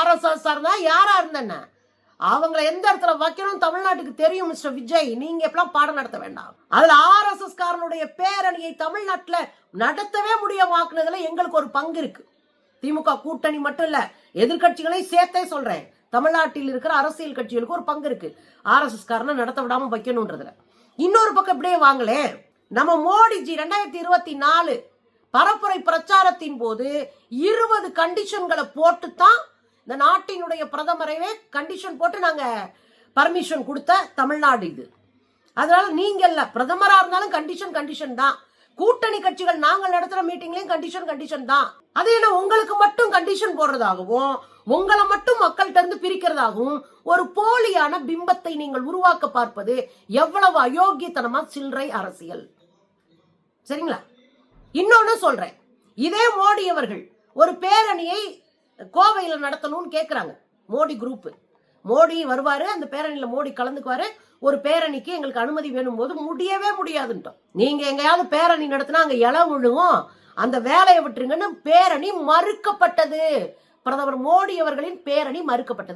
RSS தான் யாரா இருந்தேன்ன அவங்கள எந்த இடத்துல வைக்கணும் தமிழ்நாட்டுக்கு தெரியும் மிஸ்டர் விஜய். நீங்க எப்பலாம் பாடம் நடத்த வேண்டாம். அதுல RSS காரனுடைய பேரணியை தமிழ்நாட்டுல நடத்தவே முடியமாக்குனதுல எங்களுக்கு ஒரு பங்கு இருக்கு. திமுக கூட்டணி மட்டும் இல்ல, எதிர்கட்சிகளை சேர்த்தே சொல்றேன். தமிழ்நாட்டில் இருக்கிற அரசியல் கட்சிகளுக்கு ஒரு பங்கு இருக்கு RSS காரனை நடத்த விடாம வைக்கணும்ன்றதுல. இன்னொரு பக்கம் இப்படியே வாங்களே, நம்ம மோடிஜி 2024 பரப்புரை பிரச்சாரத்தின் போது 20 கண்டிஷன்களை போட்டுத்தான் இந்த நாட்டினுடைய பிரதமரையே கண்டிஷன் போட்டு நாங்க பர்மிஷன் கொடுத்த தமிழ்நாடு இது. அதனால நீங்க இல்ல, பிரதமரா இருந்தாலும் கண்டிஷன் தான். கூட்டணி கட்சிகள் நாங்கள் நடத்துற மீட்டிங்லயும் கண்டிஷன் தான். அதே என்ன உங்களுக்கு மட்டும் கண்டிஷன் போடுறதாகவும் உங்களை மட்டும் மக்கள்கிட்ட இருந்து பிரிக்கிறதாகவும் ஒரு போலியான பிம்பத்தை நீங்கள் உருவாக்க பார்ப்பது எவ்வளவு அயோக்கியத்தனமா சில்லறை அரசியல். சரிங்களா? இன்னொன்னு சொல்றேன், இதே மோடி அவர்கள் ஒரு பேரணியை கோவையில் நடத்தணும்னு கேட்கிறாங்க. மோடி குரூப், மோடி வருவாரு, அந்த பேரணியில மோடி கலந்துக்குவாரு. ஒரு பேரணிக்கு எங்களுக்கு அனுமதி வேணும் போது முடியவே முடியாதுன்ட்டோம். நீங்க எங்கேயாவது பேரணி நடத்தினா அங்க இலை விழுவும், அந்த வேலையை விட்டுருங்கன்னு பேரணி மறுக்கப்பட்டது. பிரதமர் மோடி அவர்களின் பேரணி மறுக்கப்பட்டது.